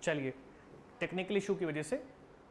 चलिए, technical issue की वजह से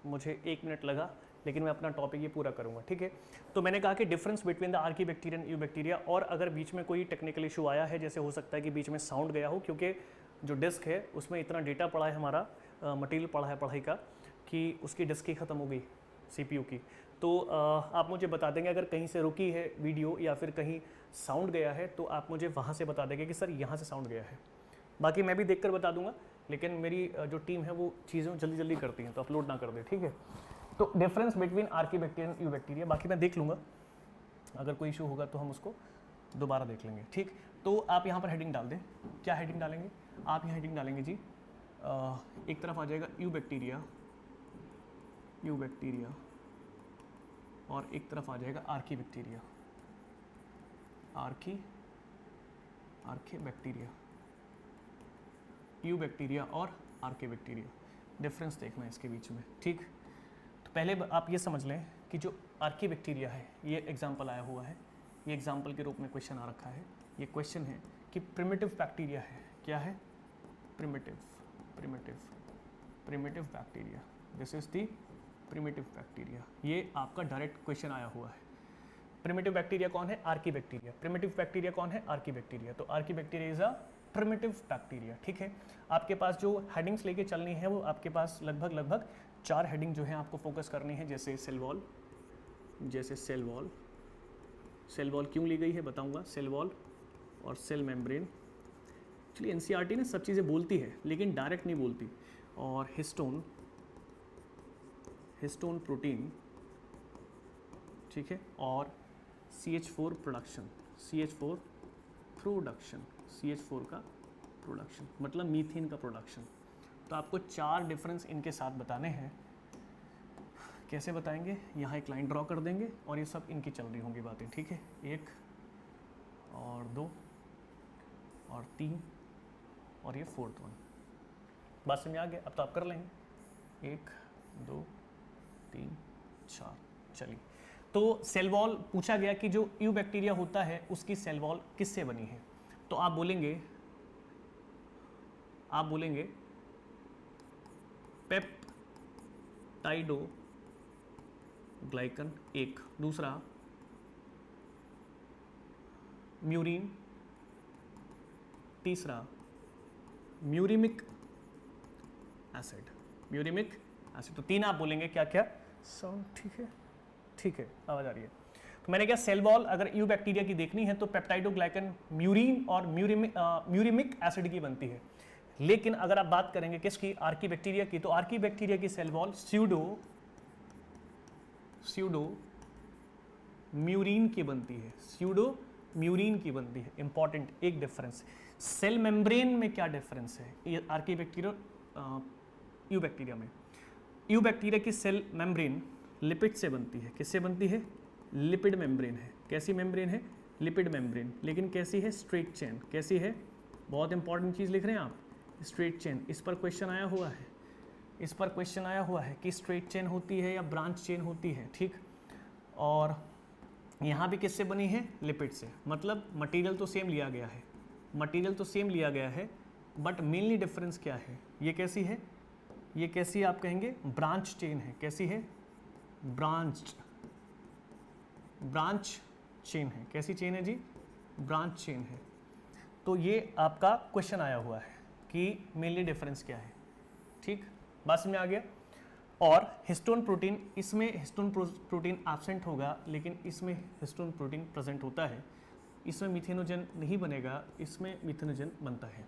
मुझे 1 मिनट लगा, लेकिन मैं अपना टॉपिक ये पूरा करूंगा, ठीक है। तो मैंने कहा कि difference between the Archie bacteria and you bacteria, और अगर बीच में कोई टेक्निकल इशू आया है, जैसे हो सकता है कि बीच में साउंड गया हो, क्योंकि जो डिस्क है उसमें इतना डेटा पड़ा है, हमारा मटेरियल पड़ा है पढ़ाई का, कि उसकी डिस्क ही ख़त्म हो गई CPU की। तो आप मुझे बता देंगे अगर कहीं से रुकी है वीडियो या फिर कहीं साउंड गया है, तो आप मुझे वहाँ से बता देंगे कि सर यहाँ से साउंड गया है। बाकी मैं भी देखकर बता दूंगा, लेकिन मेरी जो टीम है वो चीज़ें जल्दी जल्दी करती हैं, तो अपलोड ना कर दे, ठीक है। तो difference between Archie bacteria and you bacteria, बाकी मैं देख लूँगा, अगर कोई इशू होगा तो हम उसको दोबारा देख लेंगे, ठीक। तो आप यहाँ पर हेडिंग डाल दें। क्या हेडिंग डालेंगे आप? यहाँ हेडिंग डालेंगे जी, एक तरफ आ जाएगा यू बैक्टीरिया, और एक तरफ आ जाएगा Archie bacteria, Archie bacteria, you bacteria और आर्की बैक्टीरिया। डिफरेंस देखना है इसके बीच में, ठीक। तो पहले आप ये समझ लें कि जो आर्की बैक्टीरिया है, ये एग्जाम्पल आया हुआ है, ये एग्जाम्पल के रूप में क्वेश्चन आ रखा है। ये क्वेश्चन है कि प्रिमिटिव बैक्टीरिया है, क्या है? Primitive bacteria, this is the primitive bacteria. ये आपका डायरेक्ट क्वेश्चन आया हुआ है। प्रिमिटिव बैक्टीरिया कौन है? Archie bacteria. प्रिमिटिव बैक्टीरिया कौन है? Archaebacteria. तो archaebacteria is a primitive bacteria, ठीक है। आपके पास जो हेडिंग्स लेके चलनी है वो आपके पास लगभग 4 हेडिंग जो है आपको फोकस करनी है, जैसे सेल वॉल, सेल वॉल क्यों ली गई है बताऊंगा, सेल वॉल और सेल मेम्ब्रेन। एक्चुअली एनसीईआरटी ने सब चीज़ें बोलती है लेकिन डायरेक्ट नहीं बोलती। और हिस्टोन प्रोटीन, ठीक है, और CH4 प्रोडक्शन, CH4 का प्रोडक्शन मतलब मीथेन का प्रोडक्शन। तो आपको 4 डिफरेंस इनके साथ बताने हैं। कैसे बताएंगे? यहाँ एक लाइन ड्रॉ कर देंगे और ये सब इनकी चल रही होंगी बातें, ठीक है। 1 और 2 और 3 और ये 4th वन। बात समझ आ गया? अब तो आप कर लेंगे। 1 2 3 4। चलिए, तो सेल वॉल पूछा गया कि जो यू बैक्टीरिया होता है उसकी सेल वॉल किससे बनी है? तो आप बोलेंगे पेप्टाइडोग्लाइकन एक, दूसरा म्यूरिन, तीसरा म्यूरिमिक एसिड। तो 3 आप बोलेंगे क्या क्या? साउंड ठीक है, आवाज आ रही है। तो मैंने क्या, सेल वॉल अगर यू बैक्टीरिया की देखनी है तो पेप्टाइडोग्लाइकन म्यूरिन और म्यूरिमिक एसिड की बनती है। लेकिन अगर आप बात करेंगे किसकी? आर्की बैक्टीरिया की, तो आर्की बैक्टीरिया की सेल वॉल स्यूडो म्यूरिन की बनती है, इंपॉर्टेंट एक डिफरेंस। सेल मेम्ब्रेन में क्या डिफरेंस है ये आर्की बैक्टीरिया यू बैक्टीरिया में? यू बैक्टीरिया की सेल मेम्ब्रेन लिपिड से बनती है। किससे बनती है? लिपिड मेम्ब्रेन है। कैसी मेम्ब्रेन है? Lipid membrane. लेकिन कैसी है? Straight chain. कैसी है? बहुत इंपॉर्टेंट चीज़ लिख रहे हैं आप, स्ट्रेट चेन। इस पर क्वेश्चन आया हुआ है कि स्ट्रेट चेन होती है या ब्रांच चेन होती है, ठीक। और यहाँ भी किससे बनी है? लिपिड से। मतलब मटेरियल तो सेम लिया गया है, बट मेनली डिफरेंस क्या है? ये कैसी है? ये कैसी आप कहेंगे? ब्रांच चेन है। कैसी है? ब्रांच चेन है। कैसी चेन है जी? ब्रांच चेन है। तो ये आपका क्वेश्चन आया हुआ है कि मेनली डिफरेंस क्या है, ठीक। बात समझ में आ गया? और हिस्टोन प्रोटीन, इसमें हिस्टोन प्रोटीन एब्सेंट होगा, लेकिन इसमें हिस्टोन प्रोटीन प्रेजेंट होता है। इसमें मिथेनोजन नहीं बनेगा, इसमें मिथेनोजन बनता है।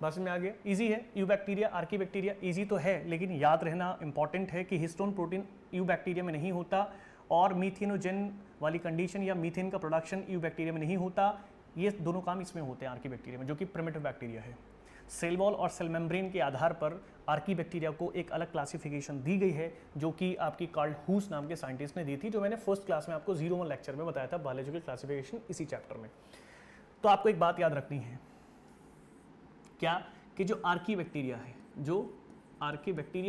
बात में आ गया? इजी है। You bacteria, Archie bacteria easy तो है, लेकिन याद रहना इंपॉर्टेंट है कि हिस्टोन प्रोटीन यू बैक्टीरिया में नहीं होता, और मीथेनोजन वाली कंडीशन या मीथेन का प्रोडक्शन यू बैक्टीरिया में नहीं होता। ये दोनों काम इसमें होते हैं आर्की बैक्टीरिया में, जो कि प्रिमिटिव बैक्टीरिया है। सेल वॉल और सेल मेम्ब्रेन के आधार पर आर्की बैक्टीरिया को एक अलग क्लासिफिकेशन दी गई है, जो कि आपकी कार्ल हुस नाम के साइंटिस्ट ने दी थी, जो मैंने फर्स्ट क्लास में आपको 01 लेक्चर में बताया था, बायोलॉजिकल क्लासिफिकेशन, इसी चैप्टर में। तो आपको एक बात याद रखनी है, क्या कि जो आर्की बैक्टीरिया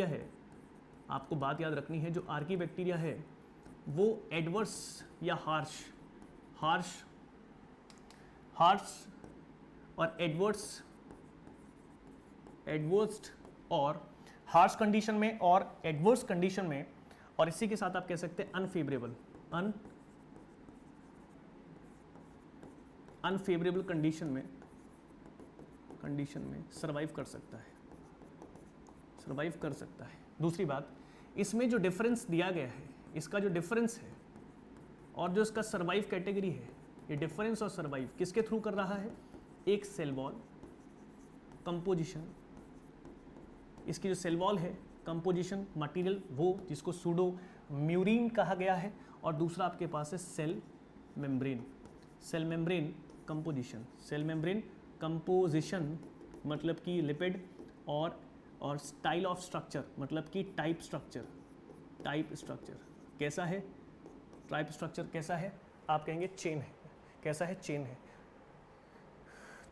है, आपको बात याद रखनी है, जो आर्की बैक्टीरिया है वो एडवर्स या हार्श और एडवर्स और हार्श कंडीशन में और एडवर्स कंडीशन में, और इसी के साथ आप कह सकते हैं अनफेवरेबल, अनफेवरेबल कंडीशन में सर्वाइव कर सकता है, सर्वाइव कर सकता है। दूसरी बात, इसमें जो डिफरेंस दिया गया है, इसका जो डिफरेंस है और जो इसका सर्वाइव कैटेगरी है, ये डिफरेंस और सर्वाइव किसके थ्रू कर रहा है? एक सेल वॉल कंपोजिशन, इसकी जो सेल वॉल है कंपोजिशन मटेरियल वो जिसको सूडो म्यूरिन कहा गया है, और दूसरा आपके पास है cell membrane. Cell membrane composition, cell membrane composition मतलब कि लिपिड, और स्टाइल ऑफ स्ट्रक्चर मतलब कि टाइप स्ट्रक्चर। टाइप स्ट्रक्चर कैसा है? टाइप स्ट्रक्चर कैसा है? आप कहेंगे चेन है। कैसा है? चेन है।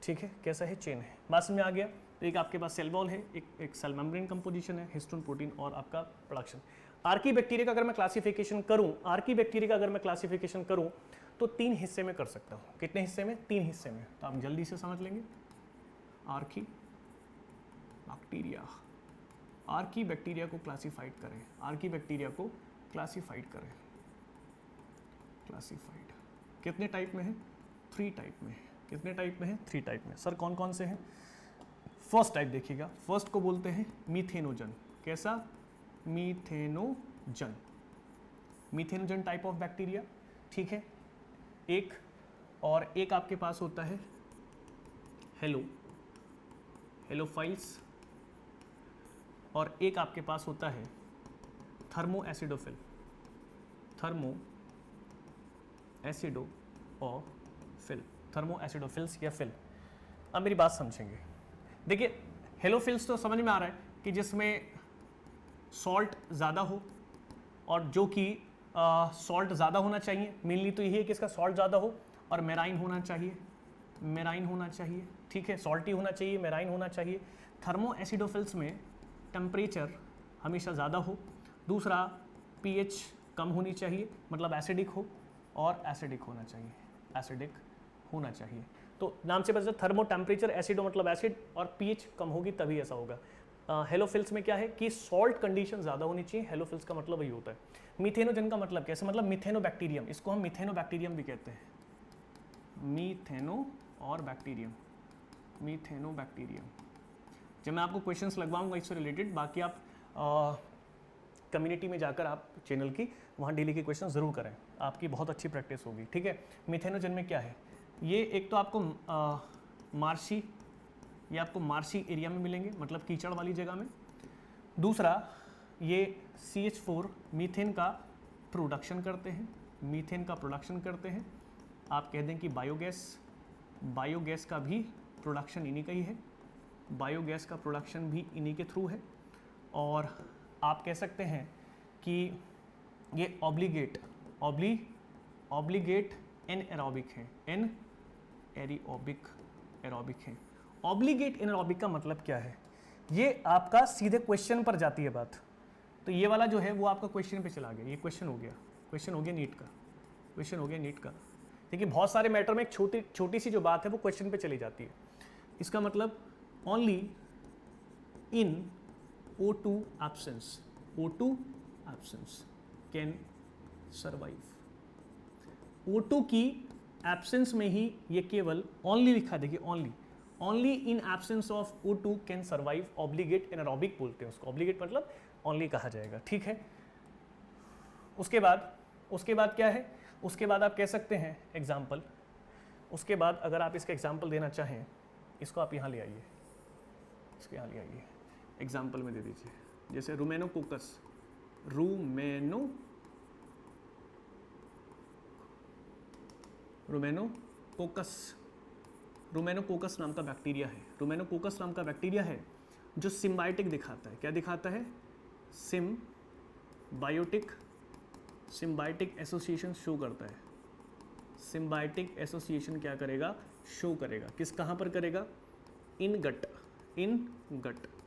ठीक है, कैसा है? चेन है। बात समझ में आ गया? तो एक आपके पास सेल वॉल है, एक सेल मेम्ब्रेन कंपोजिशन है, हिस्टोन प्रोटीन और आपका प्रोडक्शन। आर्की बैक्टीरिया का अगर मैं क्लासिफिकेशन करूं, आर्की बैक्टीरिया का अगर मैं क्लासिफिकेशन करूं तो 3 हिस्से में कर सकता हूं। कितने हिस्से में? 3 हिस्से में। तो आप जल्दी से समझ लेंगे। आर्की बैक्टीरिया, आर्की बैक्टीरिया को क्लासिफाइड करें, आर्की बैक्टीरिया को क्लासिफाइड करें। क्लासिफाइड कितने टाइप में है? 3 टाइप में है। कितने टाइप में है? 3 टाइप में। सर कौन कौन से हैं? फर्स्ट टाइप देखिएगा, फर्स्ट को बोलते हैं मीथेनोजन। कैसा? मीथेनोजन, मीथेनोजन टाइप ऑफ बैक्टीरिया। ठीक है, एक और एक आपके पास होता है हेलोफाइल्स, और एक आपके पास होता है thermo acidophil, thermo acidophil, thermo acidophils या फिल। अब मेरी बात समझेंगे। देखिए हेलोफिल्स तो समझ में आ रहा है कि जिसमें सॉल्ट ज़्यादा हो, और जो कि सॉल्ट ज़्यादा होना चाहिए, मेनली तो यही है कि इसका सॉल्ट ज़्यादा हो और मेराइन होना चाहिए, मेराइन होना चाहिए। ठीक है, सॉल्टी होना चाहिए, मेराइन होना चाहिए। थर्मो एसिडोफिल्स में टेम्परेचर हमेशा ज़्यादा हो, दूसरा पीएच कम होनी चाहिए, मतलब एसिडिक हो, और एसिडिक होना चाहिए, एसिडिक होना चाहिए। तो नाम से पता चलता थर्मो टेम्परेचर, एसिडो मतलब एसिड, और पीएच कम होगी तभी ऐसा होगा। हेलोफिल्स में क्या है कि सॉल्ट कंडीशन ज़्यादा होनी चाहिए। हेलोफिल्स का मतलब वही होता है। मीथेनोजन का मतलब कैसे? मतलब मिथेनोबैक्टीरियम, इसको हम मिथेनोबैक्टीरियम भी कहते हैं। मीथेनो और बैक्टीरियम, मीथेनोबैक्टीरियम। जब मैं आपको क्वेश्चंस लगवाऊंगा इससे रिलेटेड, बाकी आप कम्युनिटी में जाकर आप चैनल की वहाँ डेली के क्वेश्चन ज़रूर करें, आपकी बहुत अच्छी प्रैक्टिस होगी। ठीक है, मिथेनोजन में क्या है? ये एक तो आपको मार्शी, ये आपको मार्शी एरिया में मिलेंगे, मतलब कीचड़ वाली जगह में। दूसरा ये CH4 मीथेन का प्रोडक्शन करते हैं, मीथेन का प्रोडक्शन करते हैं। आप कह दें कि बायोगैस, बायोगैस का भी प्रोडक्शन इन्हीं का ही है, बायोगैस का प्रोडक्शन भी इन्हीं के थ्रू है। और आप कह सकते हैं कि ये ऑब्लिगेट एनएरोबिक है, एरोबिक है। ऑब्लिगेट एनएरोबिक का मतलब क्या है? ये आपका सीधे क्वेश्चन पर जाती है बात। तो ये वाला जो है वो आपका क्वेश्चन पे चला गया, ये क्वेश्चन हो गया, क्वेश्चन हो गया नीट का, क्वेश्चन हो गया नीट का। देखिए बहुत सारे मैटर में एक छोटी सी जो बात है वो क्वेश्चन पे चली जाती है। इसका मतलब only in O2 absence, O2 absence can survive. O2 की एब्सेंस में ही ये केवल ओनली लिखा, देखिए only in absence of O2 can survive obligate anaerobic बोलते हैं उसको। ऑब्लिगेट मतलब ओनली कहा जाएगा। ठीक है, उसके बाद क्या है? उसके बाद आप कह सकते हैं एग्जाम्पल। उसके बाद अगर आप इसका एग्जाम्पल देना चाहें, इसको आप यहाँ ले आइए, इसको यहाँ ले आइए, एग्जाम्पल में दे दीजिए। जैसे रूमेनोकोकस, रूमेनोकोकस नाम का बैक्टीरिया है। रूमेनोकोकस नाम का बैक्टीरिया है जो सिम्बायोटिक दिखाता है। क्या दिखाता है? सिम्बायोटिक एसोसिएशन शो करता है। सिम्बायोटिक एसोसिएशन क्या करेगा? शो करेगा। किस, कहाँ पर करेगा? इन गट,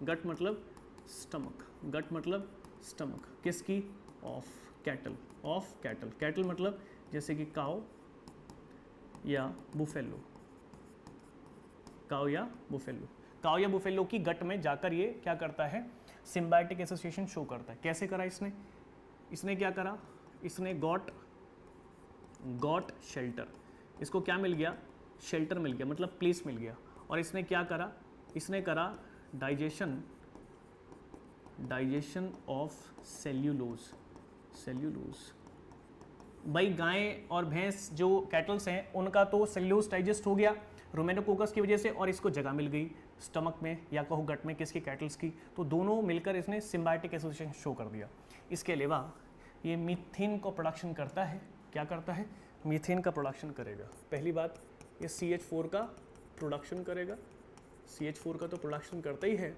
गट मतलब स्टमक, गट मतलब स्टमक। किसकी? ऑफ कैटल, कैटल मतलब जैसे कि काउ या बुफेलो, काऊ या बुफेलो की गट में जाकर ये क्या करता है, सिम्बायोटिक एसोसिएशन शो करता है। कैसे करा इसने क्या करा, इसने गॉट शेल्टर, इसको क्या मिल गया, शेल्टर मिल गया, मतलब प्लेस मिल गया। और इसने क्या करा, इसने करा डाइजेशन ऑफ सेल्यूलोज। भाई गाय और भैंस जो कैटल्स हैं उनका तो सेल्यूलोज डाइजेस्ट हो गया रोमेनोकोकस की वजह से, और इसको जगह मिल गई स्टमक में या कहो गट में, किसकी, कैटल्स की। तो दोनों मिलकर इसने सिम्बायोटिक एसोसिएशन शो कर दिया। इसके अलावा ये मीथेन को प्रोडक्शन करता है। क्या करता है, मीथेन का प्रोडक्शन करेगा। पहली बात, ये CH4 का प्रोडक्शन करेगा, CH4 का तो प्रोडक्शन करता ही है।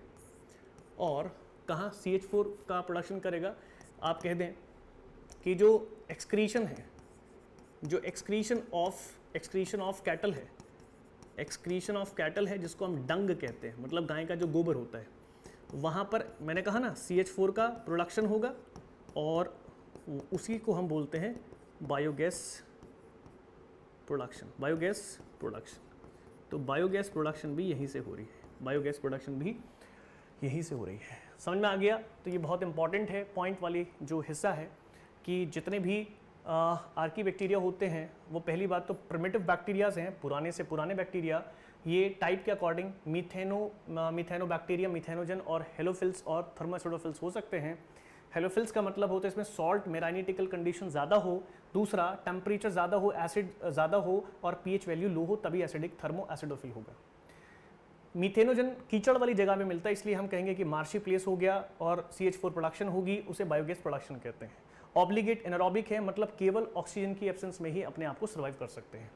और कहाँ CH4 का प्रोडक्शन करेगा, आप कह दें कि जो एक्सक्रीशन है, जो एक्सक्रीशन ऑफ कैटल है, जिसको हम डंग कहते हैं, मतलब गाय का जो गोबर होता है, वहाँ पर मैंने कहा ना CH4 का प्रोडक्शन होगा और उसी को हम बोलते हैं बायोगैस प्रोडक्शन। तो बायोगैस प्रोडक्शन भी यहीं से हो रही है, समझ में आ गया। तो ये बहुत इंपॉर्टेंट है, पॉइंट वाली जो हिस्सा है कि जितने भी आर्की बैक्टीरिया होते हैं वो पहली बात तो प्रिमिटिव बैक्टीरियाज हैं, पुराने से पुराने बैक्टीरिया। ये टाइप के अकॉर्डिंग मिथेनोबैक्टीरिया, मिथेनोजन और हेलोफिल्स और थर्मोएसिडोफिल्स हो सकते हैं। हेलोफिल्स का मतलब होता है इसमें सॉल्ट मेराइनेटिकल कंडीशन ज़्यादा हो, दूसरा टेम्परेचर ज़्यादा हो, एसिड ज़्यादा हो और pH वैल्यू लो हो, तभी एसिडिक थर्मोएसिडोफिल होगा। मीथेनोजन कीचड़ वाली जगह में मिलता है, इसलिए हम कहेंगे कि मार्शी प्लेस हो गया और CH4 प्रोडक्शन होगी, उसे बायोगैस प्रोडक्शन कहते हैं। ऑब्लिगेट एनारोबिक है, मतलब केवल ऑक्सीजन की एब्सेंस में ही अपने आप को सर्वाइव कर सकते हैं।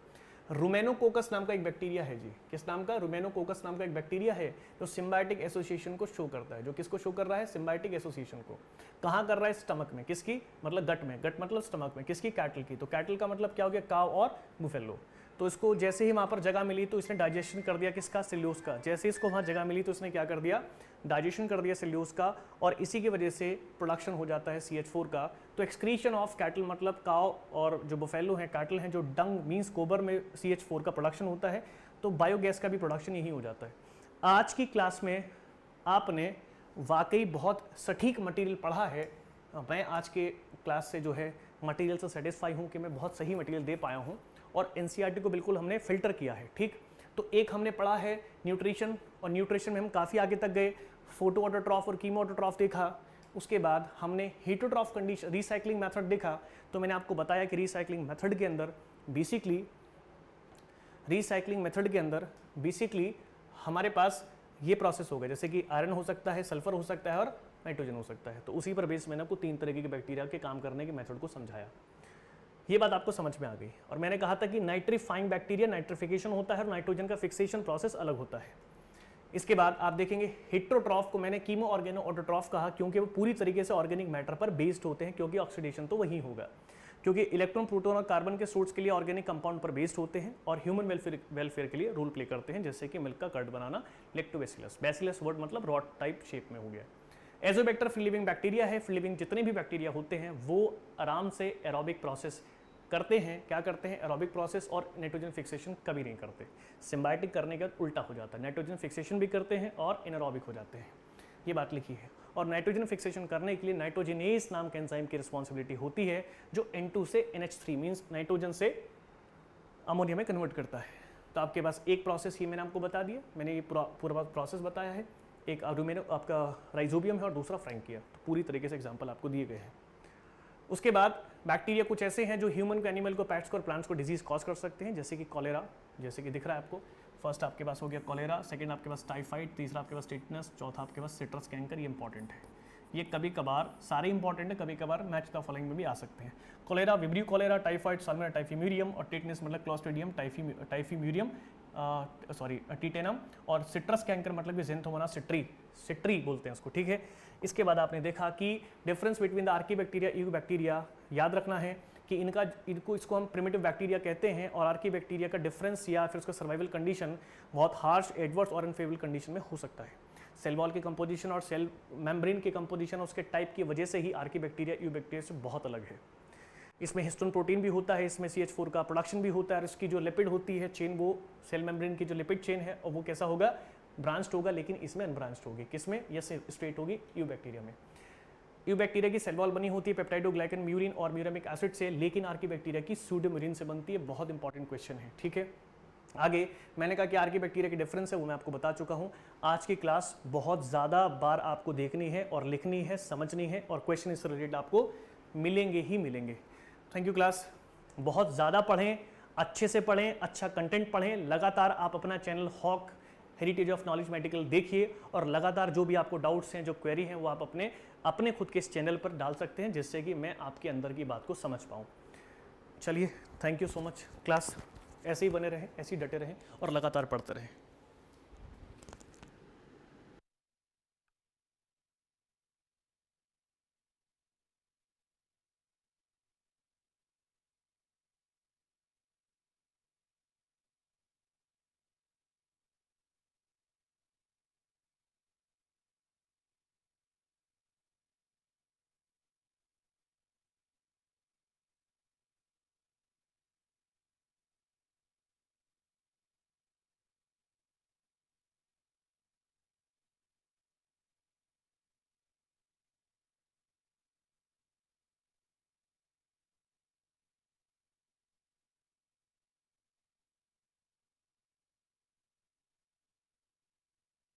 रुमेनोकोकस नाम का एक बैक्टीरिया है जी, किस नाम का, रुमेनोकोकस नाम का एक बैक्टीरिया है जो सिम्बायोटिक एसोसिएशन को शो करता है। जो किसको शो कर रहा है, सिम्बायोटिक एसोसिएशन को। कहाँ कर रहा है, स्टमक में, किसकी, मतलब गट में, गट मतलब स्टमक में, किसकी, कैटल की। तो कैटल का मतलब क्या हो गया, काव और बुफेलो। तो इसको जैसे ही वहाँ पर जगह मिली तो इसने डाइजेशन कर दिया किसका, सेल्यूलोज का। जैसे ही इसको वहाँ जगह मिली तो इसने क्या कर दिया, डाइजेशन कर दिया सेल्यूलोज का, और इसी की वजह से प्रोडक्शन हो जाता है CH4 का। तो एक्सक्रीशन ऑफ कैटल मतलब काव और जो बुफेलो हैं, कैटल हैं, जो डंग मीन्स गोबर में CH4 का प्रोडक्शन होता है, तो बायोगैस का भी प्रोडक्शन यही हो जाता है। आज की क्लास में आपने वाकई बहुत सटीक मटेरियल पढ़ा है। मैं आज के क्लास से जो है मटेरियल से सेटिस्फाई हूँ कि मैं बहुत सही मटेरियल दे पाया हूँ और NCERT को बिल्कुल हमने फिल्टर किया है। ठीक, तो एक हमने पढ़ा है न्यूट्रिशन, और न्यूट्रिशन में हम काफ़ी आगे तक गए, फोटो ऑटोट्रॉफ और कीमो ऑटोट्रॉफ देखा। उसके बाद हमने हीटोट्रॉफ कंडीशन, रिसाइकलिंग मेथड देखा। तो मैंने आपको बताया कि रिसाइकलिंग मेथड के अंदर बेसिकली हमारे पास ये प्रोसेस होगा, जैसे कि आयरन हो सकता है, सल्फर हो सकता है और नाइट्रोजन हो सकता है। तो उसी पर बेस मैंने आपको 3 तरीके के बैक्टीरिया के काम करने के मेथड को समझाया। ये बात आपको समझ में आ गई। और मैंने कहा था कि नाइट्रीफाइंग बैक्टीरिया नाइट्रिफिकेशन होता है और नाइट्रोजन का फिक्सेशन प्रोसेस अलग होता है। इसके बाद आप देखेंगे हेट्रोट्रॉफ को मैंने कीमो ऑर्गेनो ऑटोट्रॉफ कहा, क्योंकि वो पूरी तरीके से ऑर्गेनिक मैटर पर बेस्ड होते हैं, क्योंकि ऑक्सीडेशन तो वही होगा, क्योंकि इलेक्ट्रॉन, प्रोटॉन और कार्बन के सोर्स के लिए ऑर्गेनिक कंपाउंड पर बेस्ड होते हैं और ह्यूमन वेलफेयर के लिए रोल प्ले करते हैं, जैसे कि मिल्क का कर्ड बनाना, लेक्टोबैसिलस। बैसिलस वर्ड मतलब रॉड टाइप शेप में हो गया। एजोबैक्टर फ्री लिविंग बैक्टीरिया है। फ्री लिविंग जितने भी बैक्टीरिया होते हैं वो आराम से एरोबिक प्रोसेस करते हैं। क्या करते हैं, एरोबिक प्रोसेस, और नाइट्रोजन फिक्सेशन कभी नहीं करते। सिम्बायोटिक करने का उल्टा हो जाता है, नाइट्रोजन फिक्सेशन भी करते हैं और एनारोबिक हो जाते हैं। ये बात लिखी है। और नाइट्रोजन फिक्सेशन करने के लिए नाइट्रोजिनेज नाम के एंजाइम की रिस्पॉन्सिबिलिटी होती है, जो N2 से NH3 मीन्स नाइट्रोजन से अमोनिया में कन्वर्ट करता है। तो आपके पास एक प्रोसेस ही मैंने आपको बता दिया, मैंने ये पूरा प्रोसेस बताया है। एक आपका राइजोबियम है और दूसरा फ्रैंकिया। तो पूरी तरीके से एग्जाम्पल आपको दिए गए हैं। उसके बाद बैक्टीरिया कुछ ऐसे हैं जो ह्यूमन को, एनिमल को, पेट्स को और प्लांट्स को डिजीज कॉज कर सकते हैं, जैसे कि कॉलेरा, जैसे कि दिख रहा है आपको। फर्स्ट आपके पास हो गया कॉलेरा, सेकंड आपके पास टाइफाइड, तीसरा आपके पास टिटनस, चौथा आपके पास सिट्रस कैंकर। ये इंपॉर्टेंट है, ये कभी कभार, सारे इंपॉर्टेंट है, कभी कभार मैच द फॉलोइंग में भी आ सकते हैं। Cholera, vibrio cholera, typhoid, salmonella typhimurium, और टिटनस मतलब क्लोस्ट्रीडियम टाइफीम्यूरियम टिटेनम, और सिट्रस कैंकर मतलब कि ज़ेंथोमोनास सिट्री बोलते हैं उसको। ठीक है, इसके बाद आपने देखा कि difference between the archaebacteria, eubacteria, याद रखना है कि इसको हम प्रिमिटिव बैक्टीरिया कहते हैं, और आर्की बैक्टीरिया का डिफरेंस या फिर उसका सर्वाइवल कंडीशन बहुत हार्श, एडवर्स और अनफेवरेबल कंडीशन में हो सकता है। सेल वॉल की कंपोजिशन और सेल मेम्ब्रेन की कंपोजिशन उसके टाइप की वजह से ही आर्की बैक्टीरिया यूक बैक्टीरिया से बहुत अलग है। इसमें हिस्टोन प्रोटीन भी होता है, इसमें CH4 का प्रोडक्शन भी होता है, और इसकी जो लिपिड होती है चेन, वो सेल मेम्ब्रेन की जो लिपिड चेन है और वो कैसा होगा, ब्रांच्ड होगा लेकिन इसमें अनब्रांच्ड होगी। किसमें? ये स्ट्रेट होगी यू बैक्टीरिया में। यू बैक्टीरिया की सेल वॉल बनी होती है पेप्टाइडोग्लाइकन, म्यूरिन और म्यूरेमिक एसिड से, लेकिन आर्की बैक्टीरिया की सूडोम्यूरिन से बनती है। बहुत इंपॉर्टेंट क्वेश्चन है, ठीक है। आगे मैंने कहा कि आर्की बैक्टीरिया की डिफरेंस है, वो मैं आपको बता चुका हूं। आज की क्लास बहुत ज़्यादा बार आपको देखनी है और लिखनी है, समझनी है, और क्वेश्चन इससे रिलेटेड आपको मिलेंगे ही मिलेंगे। Thank you class. बहुत ज़्यादा पढ़ें, अच्छे से पढ़ें, अच्छा कंटेंट पढ़ें। लगातार आप अपना channel hawk heritage of knowledge medical देखिए और लगातार जो भी आपको डाउट्स हैं, जो क्वेरी हैं, वो आप अपने खुद के इस चैनल पर डाल सकते हैं, जिससे कि मैं आपके अंदर की बात को समझ पाऊँ। चलिए, thank you so much. Class ऐसे ही बने रहें, ऐसे ही डटे रहें और लगातार पढ़ते रहें।